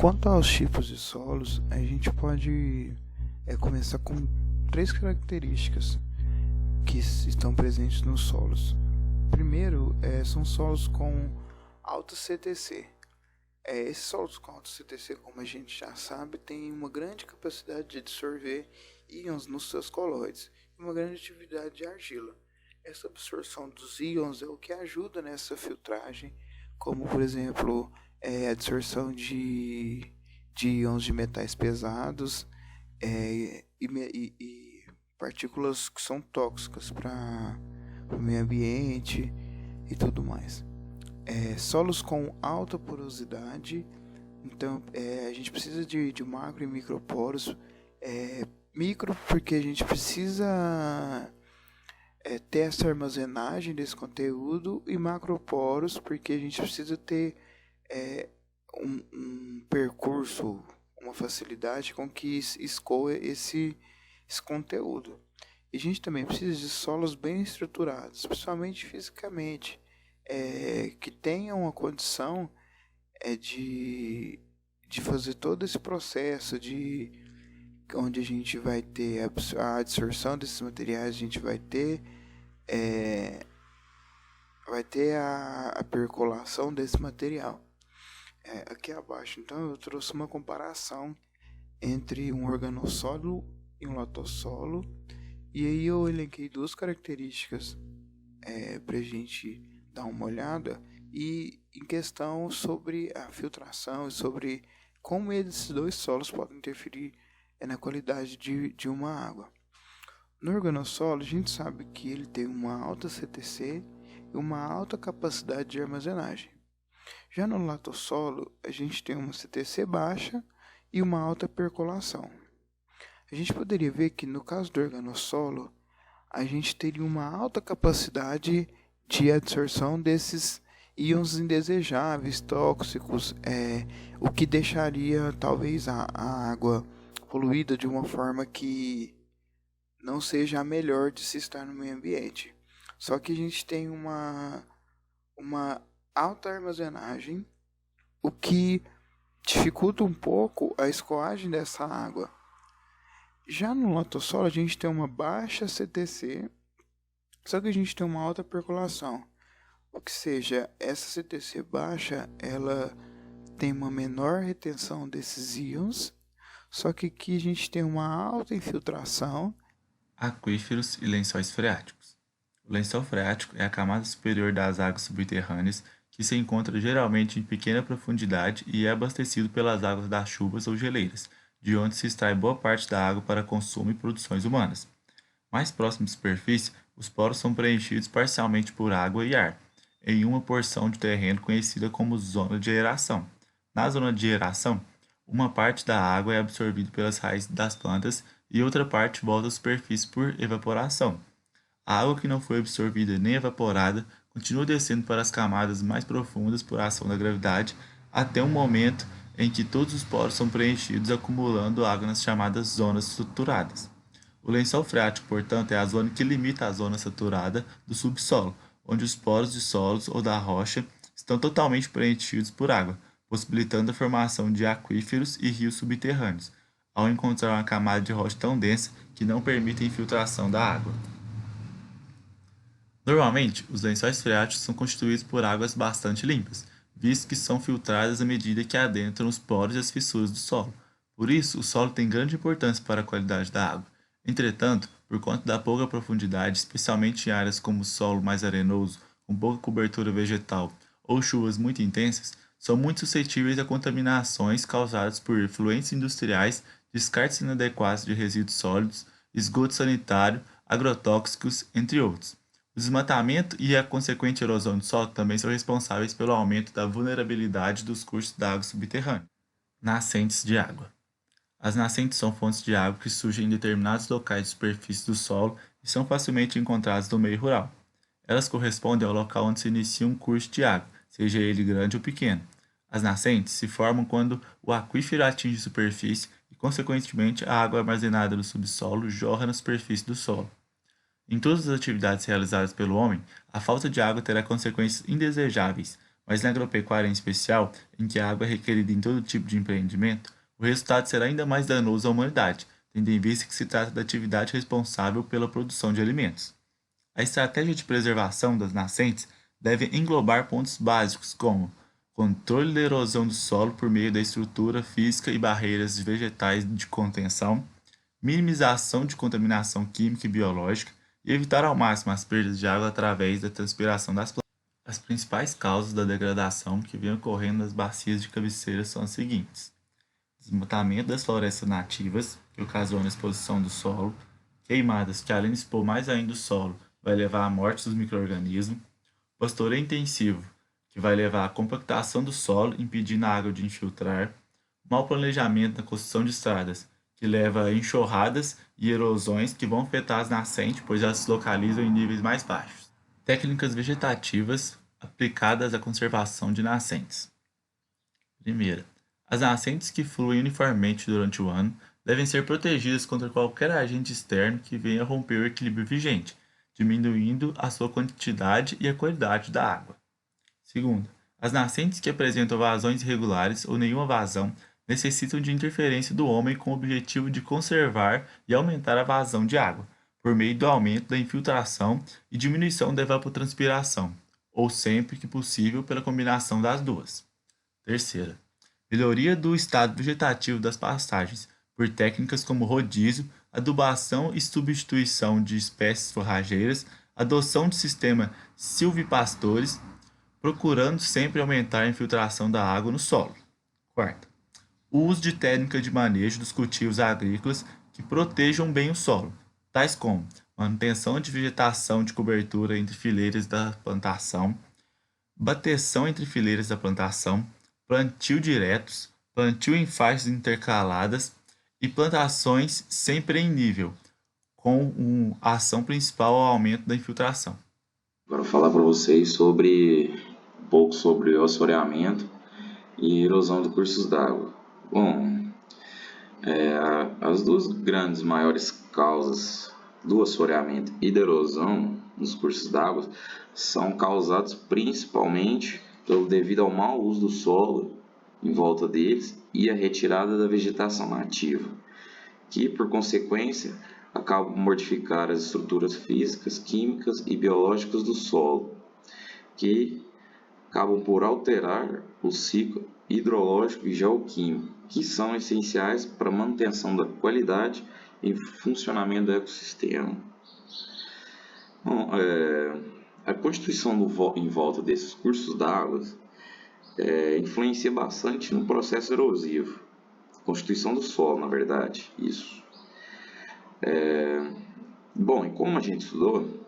Quanto aos tipos de solos, a gente pode começar com três características que estão presentes nos solos. Primeiro, são solos com alto CTC. Esses solos com alto CTC, como a gente já sabe, têm uma grande capacidade de absorver íons nos seus colóides e uma grande atividade de argila. Essa absorção dos íons é o que ajuda nessa filtragem, como por exemplo a absorção de íons de metais pesados e partículas que são tóxicas para o meio ambiente e tudo mais. Solos com alta porosidade, então a gente precisa de macro e microporos. Micro porque a gente precisa ter essa armazenagem desse conteúdo, e macroporos porque a gente precisa ter um percurso, uma facilidade com que escoa esse conteúdo. E a gente também precisa de solos bem estruturados, principalmente fisicamente, que tenham uma condição de fazer todo esse processo onde a gente vai ter a absorção desses materiais, a gente vai ter a percolação desse material. Aqui abaixo, então, eu trouxe uma comparação entre um organossolo e um latossolo, e aí eu elenquei duas características para a gente dar uma olhada, e em questão sobre a filtração e sobre como esses dois solos podem interferir na qualidade de uma água. No organossolo, a gente sabe que ele tem uma alta CTC e uma alta capacidade de armazenagem. Já no latossolo, a gente tem uma CTC baixa e uma alta percolação. A gente poderia ver que no caso do organossolo, a gente teria uma alta capacidade de absorção desses íons indesejáveis, tóxicos, o que deixaria talvez a água poluída de uma forma que não seja a melhor de se estar no meio ambiente. Só que a gente tem uma alta armazenagem, o que dificulta um pouco a escoagem dessa água. Já no latossolo a gente tem uma baixa CTC, só que a gente tem uma alta percolação. O que seja, essa CTC baixa, ela tem uma menor retenção desses íons, só que aqui a gente tem uma alta infiltração. Aquíferos e lençóis freáticos. O lençol freático é a camada superior das águas subterrâneas que se encontra geralmente em pequena profundidade e é abastecido pelas águas das chuvas ou geleiras, de onde se extrai boa parte da água para consumo e produções humanas. Mais próximo da superfície, os poros são preenchidos parcialmente por água e ar, em uma porção de terreno conhecida como zona de aeração. Na zona de aeração, uma parte da água é absorvida pelas raízes das plantas e outra parte volta à superfície por evaporação. A água que não foi absorvida nem evaporada continua descendo para as camadas mais profundas por ação da gravidade até um momento em que todos os poros são preenchidos, acumulando água nas chamadas zonas saturadas. O lençol freático, portanto, é a zona que limita a zona saturada do subsolo, onde os poros de solos ou da rocha estão totalmente preenchidos por água, possibilitando a formação de aquíferos e rios subterrâneos, ao encontrar uma camada de rocha tão densa que não permite a infiltração da água. Normalmente, os lençóis freáticos são constituídos por águas bastante limpas, visto que são filtradas à medida que adentram os poros e as fissuras do solo. Por isso, o solo tem grande importância para a qualidade da água. Entretanto, por conta da pouca profundidade, especialmente em áreas como o solo mais arenoso, com pouca cobertura vegetal ou chuvas muito intensas, são muito suscetíveis a contaminações causadas por efluentes industriais, descartes inadequados de resíduos sólidos, esgoto sanitário, agrotóxicos, entre outros. O desmatamento e a consequente erosão do solo também são responsáveis pelo aumento da vulnerabilidade dos cursos d'água subterrânea. Nascentes de água. As nascentes são fontes de água que surgem em determinados locais de superfície do solo e são facilmente encontradas no meio rural. Elas correspondem ao local onde se inicia um curso de água, seja ele grande ou pequeno. As nascentes se formam quando o aquífero atinge a superfície e, consequentemente, a água armazenada no subsolo jorra na superfície do solo. Em todas as atividades realizadas pelo homem, a falta de água terá consequências indesejáveis, mas na agropecuária em especial, em que a água é requerida em todo tipo de empreendimento, o resultado será ainda mais danoso à humanidade, tendo em vista que se trata da atividade responsável pela produção de alimentos. A estratégia de preservação das nascentes deve englobar pontos básicos como controle da erosão do solo por meio da estrutura física e barreiras vegetais de contenção, minimização de contaminação química e biológica e evitar ao máximo as perdas de água através da transpiração das plantas. As principais causas da degradação que vem ocorrendo nas bacias de cabeceira são as seguintes: desmatamento das florestas nativas, que ocasiona a exposição do solo, queimadas, que além de expor mais ainda o solo, vai levar à morte dos micro-organismos, pastoreio intensivo, que vai levar à compactação do solo, impedindo a água de infiltrar, mau planejamento na construção de estradas, que leva a enxurradas e erosões que vão afetar as nascentes, pois elas se localizam em níveis mais baixos. Técnicas vegetativas aplicadas à conservação de nascentes. Primeira, as nascentes que fluem uniformemente durante o ano devem ser protegidas contra qualquer agente externo que venha romper o equilíbrio vigente, diminuindo a sua quantidade e a qualidade da água. Segundo, as nascentes que apresentam vazões irregulares ou nenhuma vazão necessitam de interferência do homem com o objetivo de conservar e aumentar a vazão de água, por meio do aumento da infiltração e diminuição da evapotranspiração, ou sempre que possível pela combinação das duas. Terceira, melhoria do estado vegetativo das pastagens, por técnicas como rodízio, adubação e substituição de espécies forrageiras, adoção de sistema silvipastores, procurando sempre aumentar a infiltração da água no solo. Quarta, o uso de técnicas de manejo dos cultivos agrícolas que protejam bem o solo, tais como manutenção de vegetação de cobertura entre fileiras da plantação, bateção entre fileiras da plantação, plantio diretos, plantio em faixas intercaladas e plantações sempre em nível, com a ação principal ao aumento da infiltração. Agora eu vou falar para vocês um pouco sobre o assoreamento e erosão de cursos d'água. Bom, as duas grandes maiores causas do assoreamento e da erosão nos cursos d'água são causadas principalmente devido ao mau uso do solo em volta deles e a retirada da vegetação nativa, que por consequência acabam por modificar as estruturas físicas, químicas e biológicas do solo, que acabam por alterar o ciclo hidrológico e geoquímico, que são essenciais para a manutenção da qualidade e funcionamento do ecossistema. Bom, a constituição em volta desses cursos d'água influencia bastante no processo erosivo, constituição do solo, na verdade, isso. Bom, e como a gente estudou,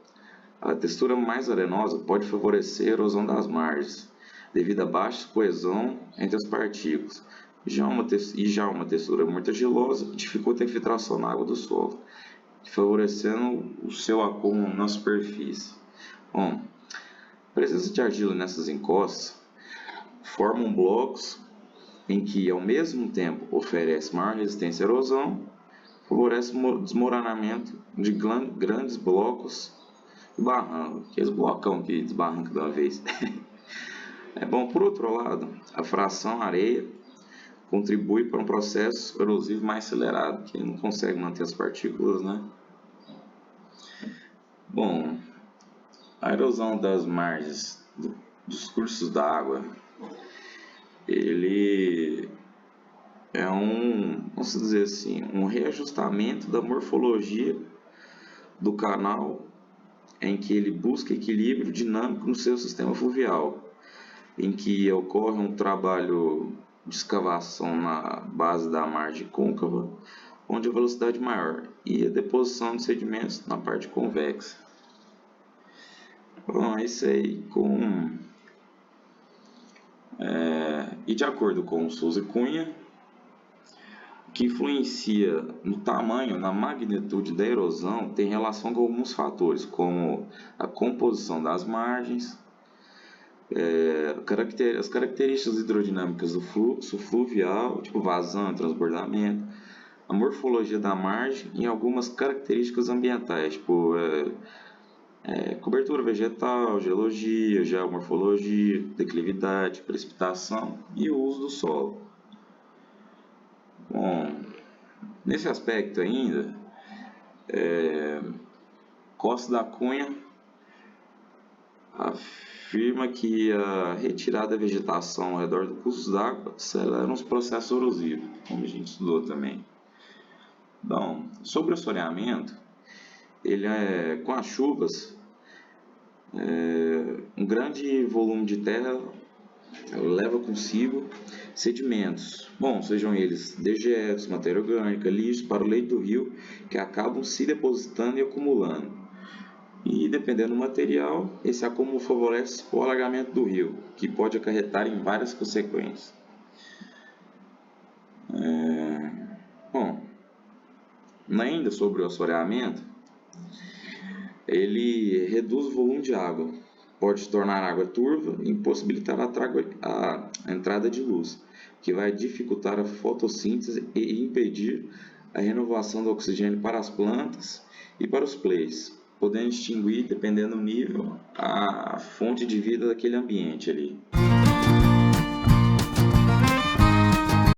a textura mais arenosa pode favorecer a erosão das margens, devido à baixa coesão entre as partículas. Já uma textura muito argilosa dificulta a infiltração na água do solo, favorecendo o seu acúmulo na superfície. Bom, a presença de argila nessas encostas formam blocos em que, ao mesmo tempo, oferece maior resistência à erosão, favorece o desmoronamento de grandes blocos de barranco, aqueles blocão que desbarranca de uma vez. Bom, por outro lado, a fração areia contribui para um processo erosivo mais acelerado, que não consegue manter as partículas, né? Bom, a erosão das margens dos cursos d'água, ele é vamos dizer assim, um reajustamento da morfologia do canal em que ele busca equilíbrio dinâmico no seu sistema fluvial, em que ocorre um trabalho de escavação na base da margem côncava, onde a velocidade é maior, e a deposição de sedimentos na parte convexa. Bom, é isso aí. E de acordo com o Souza e Cunha, o que influencia no tamanho, na magnitude da erosão, tem relação com alguns fatores, como a composição das margens, as características hidrodinâmicas do fluxo fluvial, tipo vazão e transbordamento, a morfologia da margem e algumas características ambientais, tipo Cobertura vegetal, geologia, geomorfologia, declividade, precipitação e o uso do solo. Bom, nesse aspecto ainda, Costa da Cunha afirma que a retirada da vegetação ao redor do curso d'água acelera os processos erosivos, como a gente estudou também. Então, sobre o assoreamento, ele com as chuvas, um grande volume de terra leva consigo sedimentos, sejam eles dejetos, matéria orgânica, lixo, para o leito do rio, que acabam se depositando e acumulando. E dependendo do material, esse acúmulo favorece o alagamento do rio, que pode acarretar em várias consequências. Ainda sobre o assoreamento, ele reduz o volume de água, pode tornar a água turva e impossibilitar a entrada de luz, que vai dificultar a fotossíntese e impedir a renovação do oxigênio para as plantas e para os peixes, podendo extinguir, dependendo do nível, a fonte de vida daquele ambiente ali.